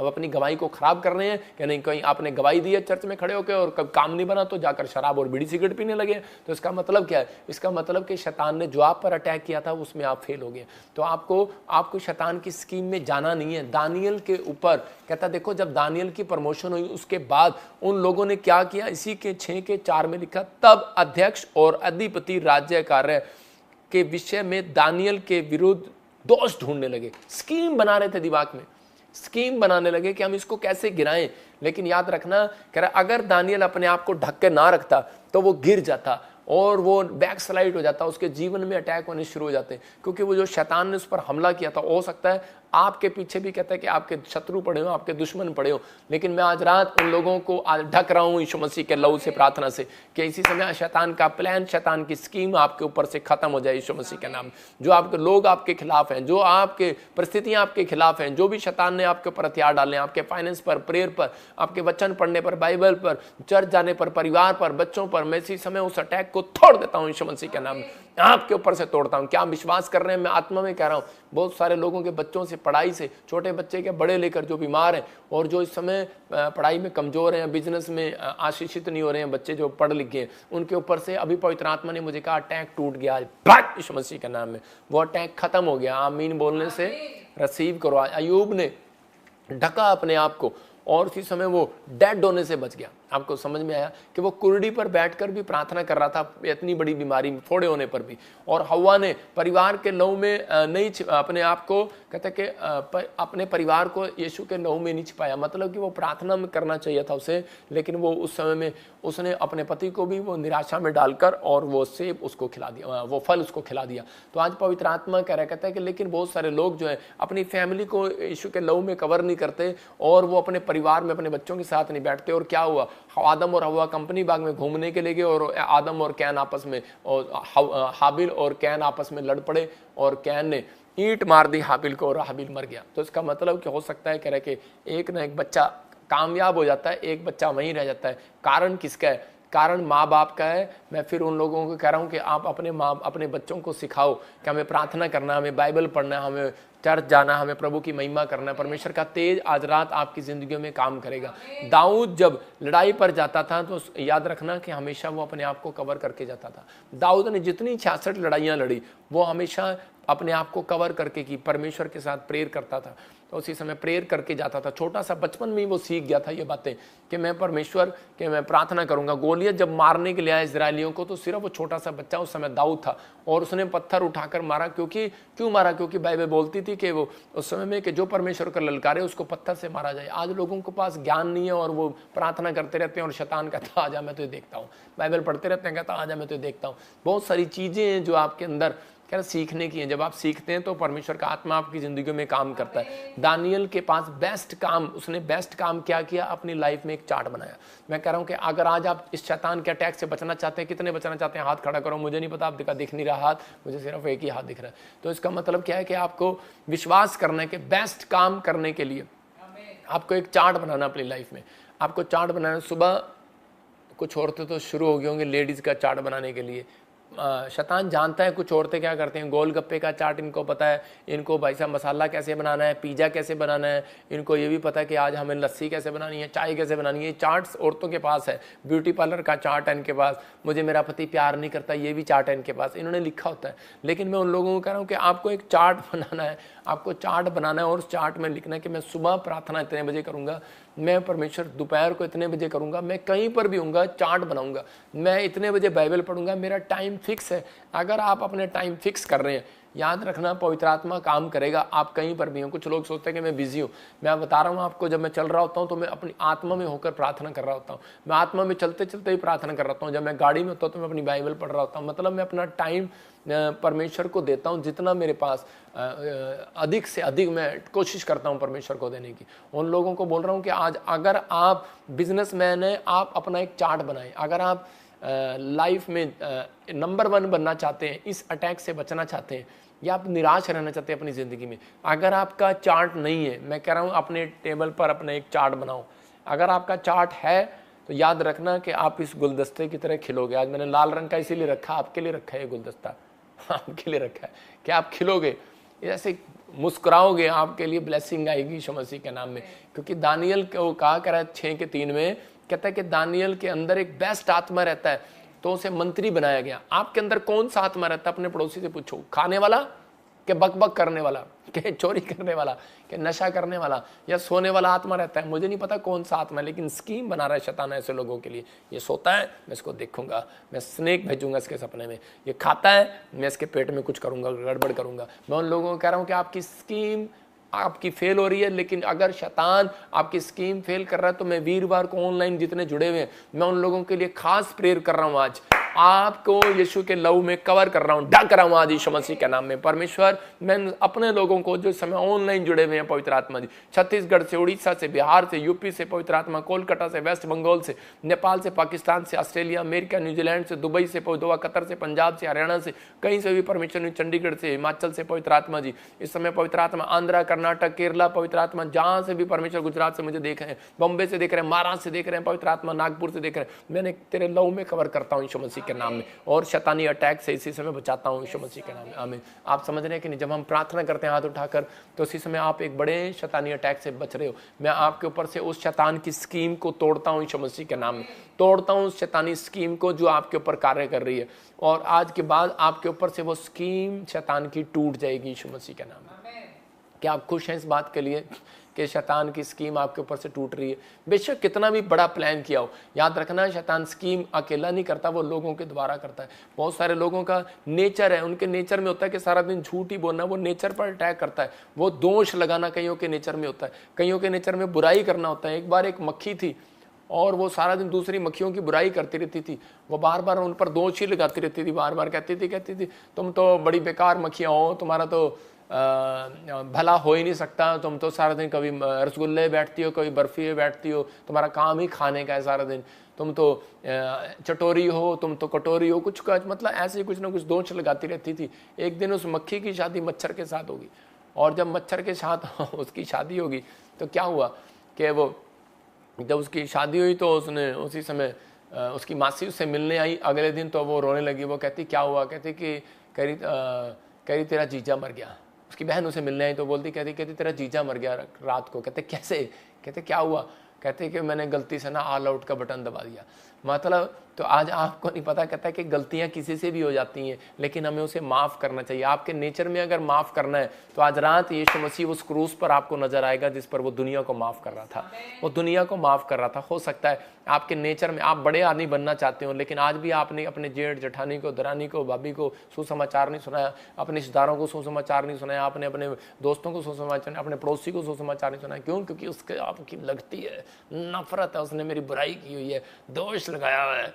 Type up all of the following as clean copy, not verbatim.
अब अपनी गवाही को खराब कर रहे हैं कि नहीं, कहीं आपने गवाही दी है चर्च में खड़े होकर और कब काम नहीं बना तो जाकर शराब और बीड़ी सिगरेट पीने लगे। तो इसका मतलब क्या है? इसका मतलब कि शैतान ने जो आप पर अटैक किया था उसमें आप फेल हो गए। तो आपको शैतान की स्कीम में जाना नहीं है। दानियल के ऊपर कहता, देखो जब दानियल की प्रमोशन हुई उसके बाद उन लोगों ने क्या किया, इसी के 6:4 में लिखा, तब अध्यक्ष और अधिपति राज्य कार्य के विषय में दानियल के विरुद्ध दोष ढूंढने लगे। स्कीम बना रहे थे, दिमाग में स्कीम बनाने लगे कि हम इसको कैसे गिराएं। लेकिन याद रखना, कह रहा अगर दानियल अपने आप को ढक के ना रखता तो वो गिर जाता और वो बैक स्लाइड हो जाता, उसके जीवन में अटैक होने शुरू हो जाते। क्योंकि वो जो शैतान ने उस पर हमला किया था, हो सकता है आपके पीछे भी कहता है कि आपके शत्रु पड़े हो, आपके दुश्मन पड़े हो, लेकिन मैं आज रात उन लोगों को आज ढक रहा हूं यीशु मसीह के लहू से, प्रार्थना से, कि इसी समय शैतान का प्लान, शैतान की स्कीम आपके ऊपर से खत्म हो जाए यीशु मसीह के नाम। जो आपके लोग आपके खिलाफ हैं, जो आपके परिस्थितियां आपके खिलाफ हैं, जो भी शैतान ने आपके ऊपर हथियार डाले, आपके फाइनेंस पर, प्रेयर पर, आपके वचन पढ़ने पर, बाइबल पर, चर्च जाने पर, परिवार पर, बच्चों पर, मैं इसी समय उस अटैक को तोड़ देता हूं यीशु मसीह के नाम, आपके ऊपर से तोड़ता हूं। क्या विश्वास कर रहे हैं? मैं आत्मा में कह रहा हूं, बहुत सारे लोगों के बच्चों से, पढ़ाई से, छोटे बच्चे के बड़े लेकर जो बीमार हैं और जो इस समय पढ़ाई में कमजोर हैं, बिजनेस में आशीषित नहीं हो रहे हैं, बच्चे जो पढ़ लिख गए, उनके ऊपर से अभी पवित्र आत्मा ने मुझे कहा अटैक टूट गया यीशु मसीह के नाम में, वो अटैक खत्म हो गया। आमीन बोलने से रिसीव करो। अय्यूब ने ढका अपने आप को और उसी समय वो डेड होने से बच गया। आपको समझ में आया कि वो कुर्डी पर बैठकर भी प्रार्थना कर रहा था, इतनी बड़ी बीमारी में, फोड़े होने पर भी। और हव्वा ने परिवार के लहू में नहीं अपने आप को, कहते कि अपने परिवार को यीशु के लहू में नहीं छिपाया। मतलब कि वो प्रार्थना में करना चाहिए था उसे, लेकिन वो उस समय में उसने अपने पति को भी वो निराशा में डालकर और वो सेब उसको खिला दिया, वो फल उसको खिला दिया। तो आज पवित्र आत्मा कह रहा, कहता है कि लेकिन बहुत सारे लोग जो है अपनी फैमिली को यीशु के लहू में कवर नहीं करते और वो अपने परिवार में अपने बच्चों के साथ नहीं बैठते। और क्या हुआ, आदम और हव्वा कंपनी बाग में घूमने के लिए गए और आदम और कैन आपस में, और हाबिल और कैन आपस में लड़ पड़े और कैन ने ईंट मार दी हाबिल को और हाबिल मर गया। तो इसका मतलब कि हो सकता है कह रहे कि एक ना एक बच्चा कामयाब हो जाता है, एक बच्चा वहीं रह जाता है। कारण किसका है? कारण माँ बाप का है। मैं फिर उन लोगों को कह रहा हूँ कि आप अपने बच्चों को सिखाओ कि हमें प्रार्थना करना, हमें बाइबल पढ़ना, हमें चर्च जाना, हमें प्रभु की महिमा करना। परमेश्वर का तेज आज रात आपकी जिंदगी में काम करेगा। दाऊद जब लड़ाई पर जाता था तो याद रखना कि हमेशा वो अपने आप को कवर करके जाता था। दाऊद ने जितनी 66 लड़ाइयाँ लड़ी वो हमेशा अपने आप को कवर करके की, परमेश्वर के साथ प्रेयर करता था। तो उसी समय प्रेयर करके जाता था। छोटा सा बचपन में ही वो सीख गया था ये बातें कि मैं परमेश्वर के मैं प्रार्थना करूंगा। गोलियत जब मारने के लिए आया इजरायलियों को तो सिर्फ वो छोटा सा बच्चा उस समय दाऊद था और उसने पत्थर उठाकर मारा। क्यों मारा? क्योंकि बाइबल बोलती थी कि वो उस समय में कि जो परमेश्वर का ललकारे उसको पत्थर से मारा जाए। आज लोगों के पास ज्ञान नहीं है और वो प्रार्थना करते रहते हैं और शैतान कहता आजा मैं तुझे देखता हूँ, बाइबल पढ़ते रहते हैं, कहता आजा मैं तुझे देखता हूँ। बहुत सारी चीजें हैं जो आपके अंदर क्या सीखने की है। जब आप सीखते हैं तो परमेश्वर का आत्मा आपकी जिंदगी में काम करता है। दानियल के पास बेस्ट काम, उसने बेस्ट काम क्या किया? अपनी लाइफ में एक चार्ट बनाया। मैं कह रहा हूं कि अगर आज आप इस शैतान के अटैक से बचना चाहते हैं, कितने बचना चाहते हैं? हाथ खड़ा करो। मुझे नहीं पता, आप दिख नहीं रहा हाथ, मुझे सिर्फ एक ही हाथ दिख रहा है। तो इसका मतलब क्या है कि आपको विश्वास करना है कि बेस्ट काम करने के लिए आपको एक चार्ट बनाना अपनी लाइफ में। आपको चार्ट बनाना, सुबह कुछ औरतें तो शुरू हो गई होंगी लेडीज का चार्ट बनाने के लिए। शैतान जानता है कुछ औरतें क्या करते हैं, गोलगप्पे का चार्ट इनको पता है, इनको भाई साहब मसाला कैसे बनाना है, पिज़्ज़ा कैसे बनाना है, इनको ये भी पता है कि आज हमें लस्सी कैसे बनानी है, चाय कैसे बनानी है। चार्ट्स औरतों के पास है। ब्यूटी पार्लर का चार्ट है इनके पास, मुझे मेरा पति प्यार नहीं करता, ये भी चार्ट है इनके पास, इन्होंने लिखा होता है। लेकिन मैं उन लोगों को कह रहा हूँ कि आपको एक चार्ट बनाना है, आपको चार्ट बनाना है और उस चार्ट में लिखना है कि मैं सुबह प्रार्थना इतने बजे करूँगा, मैं परमेश्वर दोपहर को इतने बजे करूँगा, मैं कहीं पर भी हूँगा चार्ट बनाऊँगा, मैं इतने बजे बाइबल पढ़ूँगा, मेरा टाइम फिक्स है। अगर आप अपने टाइम फिक्स कर रहे हैं, याद रखना पवित्र आत्मा काम करेगा। आप कहीं पर भी हो। कुछ लोग सोचते हैं कि मैं बिजी हूँ। मैं बता रहा हूँ आपको, जब मैं चल रहा होता हूँ तो मैं अपनी आत्मा में होकर प्रार्थना कर रहा होता हूँ। मैं आत्मा में चलते चलते ही प्रार्थना कर रहा होता हूँ। जब मैं गाड़ी में होता हूँ तो मैं अपनी बाइबल पढ़ रहा होता हूँ। मतलब मैं अपना टाइम परमेश्वर को देता हूँ, जितना मेरे पास अधिक से अधिक मैं कोशिश करता हूँ परमेश्वर को देने की। उन लोगों को बोल रहा हूँ कि आज अगर आप बिजनेसमैन हैं, आप अपना एक चार्ट बनाएं। अगर आप लाइफ में नंबर 1 बनना चाहते हैं, इस अटैक से बचना चाहते हैं, या आप निराश रहना चाहते हैं अपनी ज़िंदगी में, अगर आपका चार्ट नहीं है, मैं कह रहा हूँ अपने टेबल पर अपना एक चार्ट बनाओ। अगर आपका चार्ट है तो याद रखना कि आप इस गुलदस्ते की तरह खिलोगे। आज मैंने लाल रंग का इसीलिए रखा, आपके लिए रखा है ये गुलदस्ता, आपके लिए रखा है कि आप खिलोगे। ऐसे मुस्कुराओगे, आपके लिए ब्लेसिंग आएगी यीशु मसीह के नाम में। क्योंकि दानियल को कहा करा है 6:3 में, कहता है कि दानियल के अंदर एक बेस्ट आत्मा रहता है, तो उसे मंत्री बनाया गया। आपके अंदर कौन सा आत्मा रहता है? अपने पड़ोसी से पूछो, खाने वाला कि बकबक करने वाला, कि चोरी करने वाला, कि नशा करने वाला, या सोने वाला आत्मा रहता है? मुझे नहीं पता कौन सा आत्मा है, लेकिन स्कीम बना रहा है शैतान ऐसे लोगों के लिए। ये सोता है, मैं इसको देखूंगा, मैं स्नेक भेजूंगा इसके सपने में। ये खाता है, मैं इसके पेट में कुछ करूंगा, गड़बड़ करूंगा। मैं उन लोगों को कह रहा हूं कि आपकी स्कीम आपकी फेल हो रही है, लेकिन अगर शैतान आपकी स्कीम फेल कर रहा है तो मैं वीरवार को ऑनलाइन जितने जुड़े हुए हैं, मैं उन लोगों के लिए खास प्रेयर कर रहा हूं। आज आपको यीशु के लहू में कवर कर रहा हूं, ढक रहा हूं आज यीशु मसीह के नाम में। परमेश्वर, मैं अपने लोगों को जो समय ऑनलाइन जुड़े हुए हैं, पवित्र आत्मा जी, छत्तीसगढ़ से, उड़ीसा से, बिहार से, यूपी से, पवित्र आत्मा कोलकाता से, वेस्ट बंगाल से, नेपाल से, पाकिस्तान से, ऑस्ट्रेलिया, अमेरिका, न्यूजीलैंड से, दुबई से, दुआ, कतर से, पंजाब से, हरियाणा से, कहीं से भी परमेश्वर, चंडीगढ़ से, हिमाचल से, पवित्र आत्मा जी, इस समय पवित्र आत्मा आंध्रा, कर्नाटक, केरला, पवित्र आत्मा जहां से भी परमेश्वर, गुजरात से मुझे देख रहे हैं, बॉम्बे से देख रहे हैं, महाराष्ट्र से देख रहे हैं, पवित्र आत्मा नागपुर से देख रहे हैं, मैंने तेरे लहू में कवर करता हूं यीशु मसीह के नाम में, और शैतानी अटैक से इसी समय बचाता हूं यीशु मसीह के नाम में। आमीन। आप समझ रहे हैं कि नहीं? जब हम प्रार्थना करते हैं हाथ उठाकर, तो इसी समय आप एक बड़े शैतानी अटैक से बच रहे हो। मैं आपके ऊपर से उस शैतान की स्कीम को तोड़ता हूं यीशु मसीह के नाम में, तोड़ता हूं उस शैतानी स्कीम को जो आपके ऊपर कार्य कर रही है, और आज के बाद आपके ऊपर से वो स्कीम शैतान की टूट जाएगी यीशु मसीह के नाम में। क्या आप खुश हैं इस बात के लिए कि शैतान की स्कीम आपके ऊपर से टूट रही है? बेशक कितना भी बड़ा प्लान किया हो, याद रखना शैतान स्कीम अकेला नहीं करता, वो लोगों के द्वारा करता है। बहुत सारे लोगों का नेचर है, उनके नेचर में होता है कि सारा दिन झूठ ही बोलना, वो नेचर पर अटैक करता है। वो दोष लगाना कईयों के नेचर में होता है, कईयों के नेचर में बुराई करना होता है। एक बार एक मक्खी थी और वो सारा दिन दूसरी मक्खियों की बुराई करती रहती थी, वो बार बार उन पर दोष ही लगाती रहती थी, बार बार कहती थी तुम तो बड़ी बेकार मक्खियाँ हो, तुम्हारा तो भला हो ही नहीं सकता, तुम तो सारा दिन कभी रसगुल्ले बैठती हो, कभी बर्फी बैठती हो, तुम्हारा काम ही खाने का है सारा दिन, तुम तो चटोरी हो, तुम तो कटोरी हो, कुछ मतलब ऐसे कुछ ना कुछ दोष लगाती रहती थी। एक दिन उस मक्खी की शादी मच्छर के साथ होगी, और जब मच्छर के साथ उसकी शादी होगी तो क्या हुआ कि वो जब उसकी शादी हुई तो उसने उसी समय उसकी मासी उससे मिलने आई अगले दिन, तो वो रोने लगी। वो कहती क्या हुआ? कहती कि कह रही तेरा जीजा मर गया। उसकी बहन उसे मिलने आई तो कहती तेरा जीजा मर गया रात को। कहते कैसे? कहते क्या हुआ? कहते कि मैंने गलती से ना ऑल आउट का बटन दबा दिया। मतलब तो आज आपको नहीं पता, कहता है कि गलतियां किसी से भी हो जाती हैं, लेकिन हमें उसे माफ़ करना चाहिए। आपके नेचर में अगर माफ़ करना है तो आज रात यीशु मसीह उस क्रूस पर आपको नजर आएगा जिस पर वो दुनिया को माफ़ कर रहा था, वो दुनिया को माफ़ कर रहा था। हो सकता है आपके नेचर में आप बड़े आदमी बनना चाहते हो, लेकिन आज भी आपने अपने जेठ जेठानी को, दरानी को, भाभी को सुसमाचार नहीं सुनाया, अपने रिश्तेदारों को सुसमाचार नहीं सुनाया, आपने अपने दोस्तों को सुसमाचार, अपने पड़ोसी को सुसमाचार नहीं सुनाया। क्यों? क्योंकि उसके आपकी लगती है, नफरत है, उसने मेरी बुराई की हुई है, दोष लगाया हुआ है,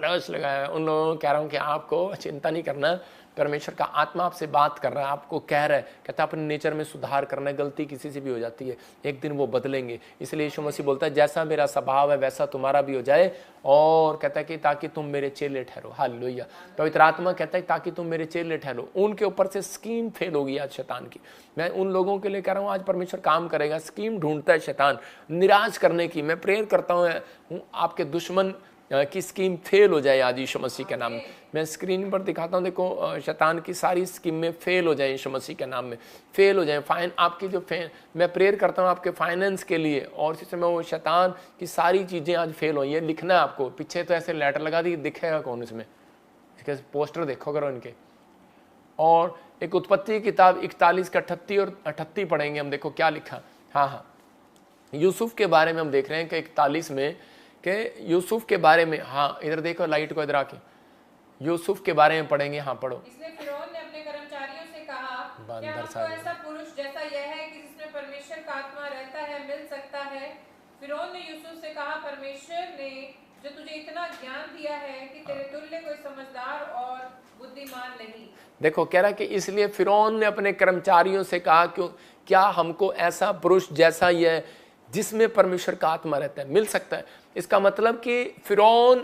दोष लगाया है। उन लोगों को कह रहा हूँ कि आपको चिंता नहीं करना, परमेश्वर का आत्मा आपसे बात कर रहा है, आपको कह रहा है, कहता है अपने नेचर में सुधार करना है। गलती किसी से भी हो जाती है, एक दिन वो बदलेंगे। इसलिए यीशु मसीह बोलता है जैसा मेरा स्वभाव है वैसा तुम्हारा भी हो जाए, और कहता है कि ताकि तुम मेरे चेले ठहरो। हालेलुया। पवित्र आत्मा कहता है ताकि तुम मेरे चेले ठहरो। उनके ऊपर से स्कीम फेल होगी आज शैतान की। मैं उन लोगों के लिए कह रहा हूँ आज परमेश्वर काम करेगा। स्कीम ढूंढता है शैतान निराश करने की। मैं प्रेयर करता हूँ आपके दुश्मन की स्कीम फेल हो जाए आज यीशु मसीह के नाम में। मैं स्क्रीन पर दिखाता हूँ, देखो शैतान की सारी स्कीम में फेल हो जाए यीशु मसीह के नाम में, फेल हो जाए। आपकी जो मैं प्रेयर करता हूँ आपके फाइनेंस के लिए, और इसी समय वो शैतान की सारी चीज़ें आज फेल हो। ये लिखना है आपको, पीछे तो ऐसे लेटर लगा दी, दिखेगा कौन इसमें? इसके पोस्टर देखो करो इनके। और एक उत्पत्ति की किताब 41 का 38 और 38 पढ़ेंगे हम। देखो क्या लिखा। हाँ, यूसुफ के बारे में हम देख रहे हैं कि 41 में कि यूसुफ के बारे में, हाँ इधर देखो, लाइट को इधर आके यूसुफ के बारे में पढ़ेंगे। हाँ पढ़ो। इसलिए फिरौन ने अपने कर्मचारियों से कहा, क्या हमको ऐसा पुरुष जैसा यह है कि जिसमें परमेश्वर का आत्मा रहता है मिल सकता है? फिरौन ने यूसुफ से कहा, परमेश्वर ने जो तुझे इतना ज्ञान दिया है कि तेरे तुल्य कोई समझदार और बुद्धिमान नहीं। देखो कह रहा कि इसलिए फिरौन ने अपने कर्मचारियों से कहा, क्यों क्या हमको ऐसा पुरुष जैसा यह जिसमें परमेश्वर का आत्मा रहता है मिल सकता है? इसका मतलब कि फिरौन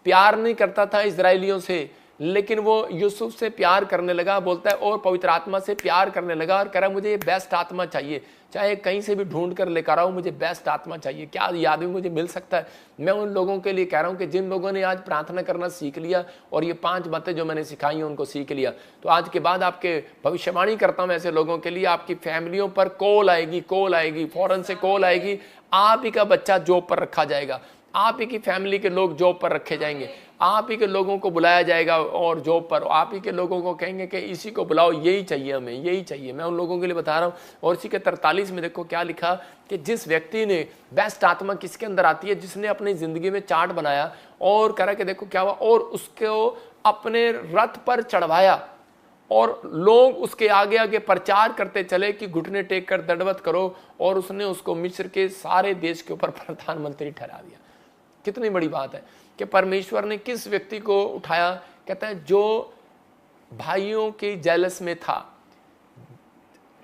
प्यार नहीं करता था इजराइलियों से, लेकिन वो यूसुफ से प्यार करने लगा, बोलता है, और पवित्र आत्मा से प्यार करने लगा और कह रहा मुझे बेस्ट आत्मा चाहिए, चाहे कहीं से भी ढूंढ कर लेकर आओ, मुझे बेस्ट आत्मा चाहिए। क्या ये आदमी मुझे मिल सकता है? मैं उन लोगों के लिए कह रहा हूं कि जिन लोगों ने आज प्रार्थना करना सीख लिया और ये 5 बातें जो मैंने सिखाई हैं उनको सीख लिया, तो आज के बाद आपके भविष्यवाणी करता हूं ऐसे लोगों के लिए, आपकी फैमिलियों पर कॉल आएगी, फौरन से कॉल आएगी, आप ही का बच्चा जॉब पर रखा जाएगा, आप ही की फैमिली के लोग जॉब पर रखे जाएंगे, आप ही के लोगों को बुलाया जाएगा और जॉब पर आप ही के लोगों को कहेंगे कि इसी को बुलाओ, यही चाहिए हमें, यही चाहिए। मैं उन लोगों के लिए बता रहा हूँ। और इसी के 43 में देखो क्या लिखा कि जिस व्यक्ति ने बेस्ट आत्मा किसके अंदर आती है, जिसने अपनी जिंदगी में चार्ट बनाया और करा कि देखो क्या हुआ, और उसको अपने रथ पर चढ़वाया और लोग उसके आगे आगे प्रचार करते चले कि घुटने टेक कर दंडवत करो, और उसने उसको मिस्र के सारे देश के ऊपर प्रधानमंत्री ठहरा दिया। कितनी बड़ी बात है कि परमेश्वर ने किस व्यक्ति को उठाया। कहता है जो भाइयों के जेलस में था,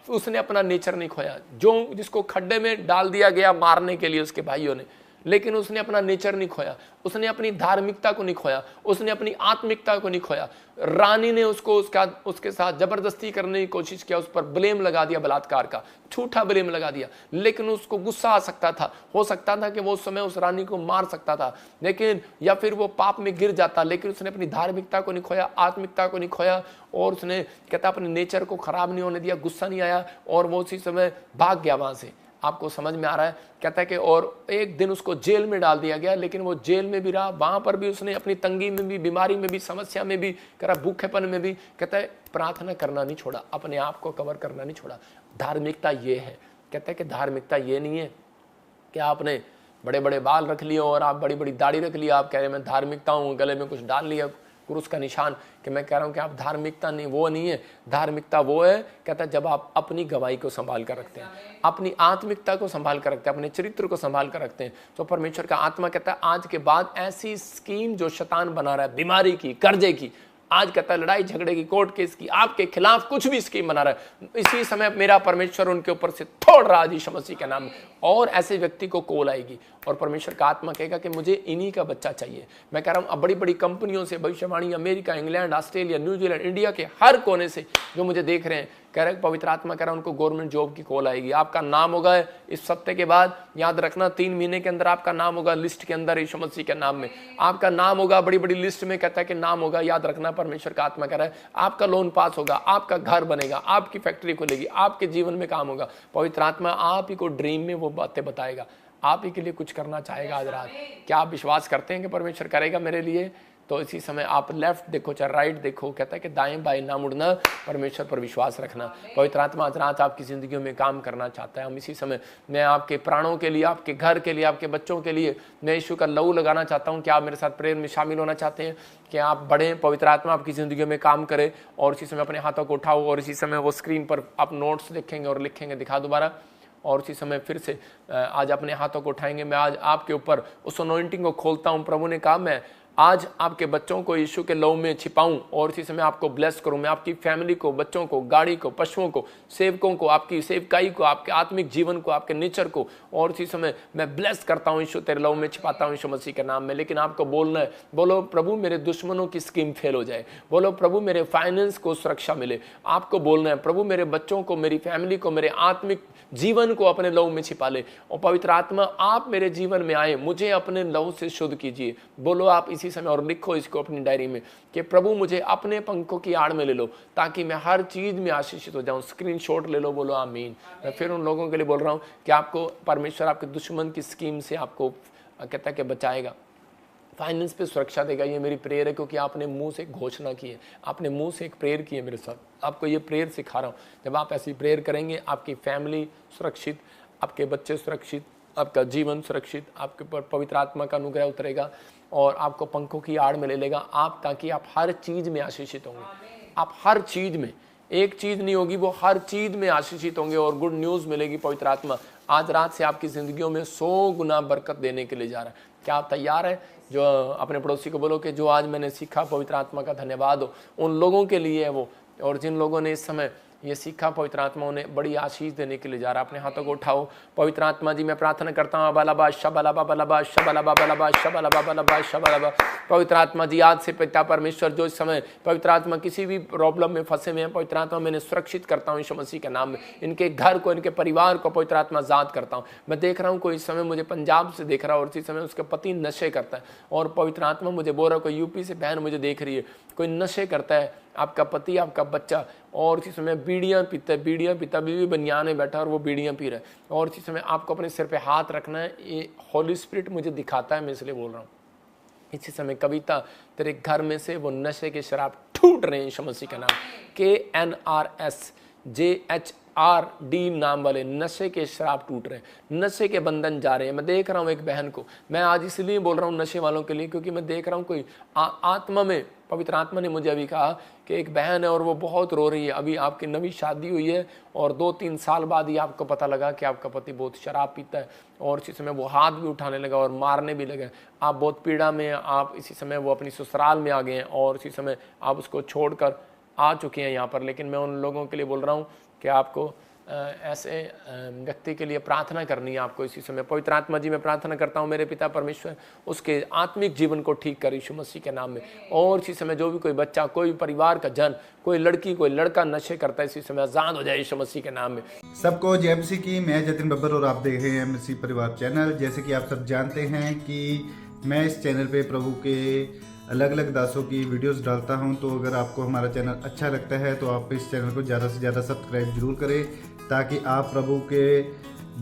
उसने अपना नेचर नहीं खोया, जो जिसको खड्डे में डाल दिया गया मारने के लिए उसके भाइयों ने, लेकिन उसने अपना नेचर नहीं खोया, उसने अपनी धार्मिकता को नहीं खोया, उसने अपनी आत्मिकता को नहीं खोया। रानी ने उसको उसके साथ जबरदस्ती करने की कोशिश किया, उस पर ब्लेम लगा दिया, बलात्कार का झूठा ब्लेम लगा दिया, लेकिन उसको गुस्सा आ सकता था, हो सकता था कि वो उस समय उस रानी को मार सकता था, लेकिन या फिर वो पाप में गिर जाता, लेकिन उसने अपनी धार्मिकता को नहीं खोया, आत्मिकता को नहीं खोया, और उसने कहता अपने नेचर को खराब नहीं होने दिया, गुस्सा नहीं आया, और वो उसी समय भाग गया वहां से। आपको समझ में आ रहा है? कहता है कि और एक दिन उसको जेल में डाल दिया गया, लेकिन वो जेल में भी रहा, वहां पर भी उसने अपनी तंगी में भी, बीमारी में भी, समस्या में भी, करा भूखेपन में भी, कहता है प्रार्थना करना नहीं छोड़ा, अपने आप को कवर करना नहीं छोड़ा। धार्मिकता ये है। कहता है कि धार्मिकता ये नहीं है कि आपने बड़े बड़े बाल रख लिए और आप बड़ी बड़ी दाढ़ी रख लिया, आप कह रहे हैं मैं धार्मिकता हूँ, गले में कुछ डाल लिया क्रूस का निशान, कि मैं कह रहा हूं कि आप धार्मिकता नहीं, वो नहीं है। धार्मिकता वो है, कहता है जब आप अपनी गवाही को संभाल कर रखते हैं, अपनी आत्मिकता को संभाल कर रखते हैं, अपने चरित्र को संभाल कर रखते हैं, तो परमेश्वर का आत्मा कहता है आज के बाद ऐसी स्कीम जो शैतान बना रहा है, बीमारी की, कर्जे की, आज कहता है लड़ाई झगड़े की, कोर्ट केस की, आपके खिलाफ कुछ भी स्कीम बना रहा है, इसी समय मेरा परमेश्वर उनके ऊपर से तोड़ रहा है यीशु मसीह के नाम में। और ऐसे व्यक्ति को कॉल आएगी और परमेश्वर का आत्मा कहेगा कि मुझे इन्हीं का बच्चा चाहिए। मैं कह रहा हूं अब बड़ी बड़ी कंपनियों से भविष्यवाणी, America, England, Australia, New Zealand, India के हर कोने से जो मुझे देख रहे हैं, कह रहे पवित्र आत्मा कह रहा है उनको गवर्नमेंट जॉब की कॉल आएगी। आपका नाम होगा इस सप्ताह के बाद, याद रखना 3 महीने के अंदर आपका नाम होगा लिस्ट के अंदर, यीशु मसीह के नाम में आपका नाम होगा, बड़ी बड़ी लिस्ट में कहता है कि नाम होगा। याद रखना परमेश्वर का आत्मा कह रहा है आपका लोन पास होगा, आपका घर बनेगा, आपकी फैक्ट्री खुलेगी, आपके जीवन में काम होगा। पवित्र आत्मा आप ही को ड्रीम में वो बातें बताएगा, आप ही के लिए कुछ करना चाहेगा आज रात। क्या आप विश्वास करते हैं कि परमेश्वर करेगा मेरे लिए? तो इसी समय आप लेफ्ट देखो चाहे राइट देखो, कहता है कि दाएं बाएं ना मुड़ना, परमेश्वर पर विश्वास रखना। पवित्र आत्मा आज रात आपकी जिंदगियों में काम करना चाहता है। हम इसी समय मैं आपके प्राणों के लिए, आपके घर के लिए, आपके बच्चों के लिए मैं यीशु का लहू लगाना चाहता हूँ। क्या आप मेरे साथ प्रेयर में शामिल होना चाहते हैं कि आप बढ़ें, पवित्र आत्मा आपकी जिंदगियों में काम करे? और इसी समय अपने हाथों को उठाओ और इसी समय वो स्क्रीन पर आप नोट्स लिखेंगे और लिखेंगे, दिखा दोबारा। और उसी समय फिर से आज अपने हाथों को उठाएंगे। मैं आज आपके ऊपर उस अनॉइंटिंग को खोलता हूं। प्रभु ने कहा मैं आज आपके बच्चों को यीशु के लहू में छिपाऊं और इसी समय आपको ब्लेस करूं। मैं आपकी फैमिली को, बच्चों को, गाड़ी को, पशुओं को, सेवकों को, आपकी सेवकाई को, आपके आत्मिक जीवन को, आपके नेचर को, और इसी समय मैं ब्लेस करता हूं। यीशु तेरे लहू में छिपाता हूं यीशु मसीह के नाम में। लेकिन आपको बोलना है, बोलो प्रभु मेरे दुश्मनों की स्कीम फेल हो जाए, बोलो प्रभु मेरे फाइनेंस को सुरक्षा मिले। आपको बोलना है प्रभु मेरे बच्चों को, मेरी फैमिली को, मेरे आत्मिक जीवन को अपने लहू में छिपा ले। और पवित्र आत्मा आप मेरे जीवन में आए, मुझे अपने लहू से शुद्ध कीजिए। बोलो आप इसी समय और लिखो इसको अपनी डायरी में कि प्रभु मुझे अपने पंखों की आड़ में ले लो ताकि मैं हर चीज में आशीषित हो जाऊं। स्क्रीनशॉट ले लो, बोलो आमीन। मैं फिर उन लोगों के लिए बोल रहा हूं कि आपको परमेश्वर आपके दुश्मन की स्कीम से आपको कहता है कि बचाएगा, फाइनेंस पे सुरक्षा देगा। ये मेरी प्रेयर है क्योंकि आपने मुंह से घोषणा की है, आपने मुंह से एक प्रेयर की है मेरे साथ। आपको ये प्रेयर सिखा रहा हूँ। जब आप ऐसी प्रेयर करेंगे आपकी फैमिली सुरक्षित, आपके बच्चे सुरक्षित, आपका जीवन सुरक्षित, आपके ऊपर पवित्र आत्मा का अनुग्रह उतरेगा और आपको पंखों की आड़ में ले लेगा आप, ताकि आप हर चीज में आशीषित होंगे। आप हर चीज में, एक चीज नहीं होगी, वो हर चीज में आशीषित होंगे और गुड न्यूज मिलेगी। पवित्र आत्मा आज रात से आपकी जिंदगियों में 100 गुना बरकत देने के लिए जा रहा है। क्या आप तैयार हैं? जो अपने पड़ोसी को बोलो कि जो आज मैंने सीखा पवित्र आत्मा का धन्यवाद हो। उन लोगों के लिए है वो, और जिन लोगों ने इस समय ये सीखा पवित्र आत्मा उन्हें बड़ी आशीष देने के लिए जा रहा है। अपने हाथों को उठाओ। पवित्र आत्मा जी मैं प्रार्थना करता हूँ, बालाबा शबलाबा बलाबा शबलाबा बलाबा शबलाबा बलाबा शबलाबा पवित्र आत्मा जी आज से पिता परमेश्वर जो इस समय पवित्र आत्मा किसी भी प्रॉब्लम में फंसे हुए हैं, पवित्र आत्मा मैंने सुरक्षित करता हूँ यीशु मसीह के नाम में। इनके घर को, इनके परिवार को पवित्र आत्मा आजाद करता हूँ। मैं देख रहा हूँ कोई इस समय मुझे पंजाब से देख रहा है और इसी समय उसके पति नशे करता है और पवित्र आत्मा मुझे बोल रहा है कोई यूपी से बहन मुझे देख रही है, कोई नशे करता है, आपका पति, आपका बच्चा, और इसी समय बीड़ियाँ पीता है, बीड़ियाँ पीता, बीवी बनियान में बैठा और वो बीड़ियाँ पी रहा है और इसी समय आपको अपने सिर पे हाथ रखना है। ये होली स्पिरिट मुझे दिखाता है, मैं इसलिए बोल रहा हूँ। इसी समय कविता तेरे घर में से वो नशे के शराब टूट रहे हैं यीशु मसीह का नाम। KNRSJHRD नाम वाले नशे के शराब टूट रहे हैं, नशे के बंधन जा रहे हैं। मैं देख रहा हूँ एक बहन को, मैं आज इसलिए बोल रहा हूँ नशे वालों के लिए क्योंकि मैं देख रहा हूँ कोई आत्मा में, पवित्र आत्मा ने मुझे अभी कहा कि एक बहन है और वो बहुत रो रही है। अभी आपकी नवी शादी हुई है और 2-3 साल बाद ही आपको पता लगा कि आपका पति बहुत शराब पीता है और इसी समय वो हाथ भी उठाने लगा और मारने भी लगे। आप बहुत पीड़ा में, आप इसी समय वो अपनी ससुराल में आ गए हैं और इसी समय आप उसको छोड़कर आ चुके हैं यहाँ पर। लेकिन मैं उन लोगों के लिए बोल रहा हूँ कि आपको ऐसे व्यक्ति के लिए प्रार्थना करनी है आपको इसी समय। पवित्र आत्मा जी मैं प्रार्थना करता हूँ मेरे पिता परमेश्वर उसके आत्मिक जीवन को ठीक कर यीशु मसीह के नाम में। और इसी समय जो भी कोई बच्चा, कोई परिवार का जन, कोई लड़की, कोई लड़का नशे करता है इसी समय आजाद हो जाए यीशु मसीह के नाम में। सबको जय मसीह की। मैं जतिन बब्बर और आप देख रहे हैं मसीह परिवार चैनल। जैसे कि आप सब जानते हैं कि मैं इस चैनल पे प्रभु के अलग अलग दासों की वीडियोस डालता हूं, तो अगर आपको हमारा चैनल अच्छा लगता है तो आप इस चैनल को ज़्यादा से ज़्यादा सब्सक्राइब जरूर करें ताकि आप प्रभु के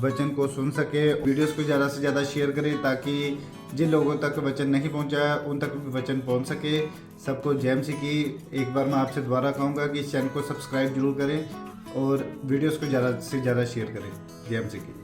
वचन को सुन सके। वीडियोस को ज़्यादा से ज़्यादा शेयर करें ताकि जिन लोगों तक वचन नहीं पहुंचा उन तक भी वचन पहुंच सके। सबको जय मसीह की। एक बार मैं आपसे दोबारा कहूँगा कि इस चैनल को सब्सक्राइब जरूर करें और वीडियोस को ज़्यादा से ज़्यादा शेयर करें। जय मसीह की।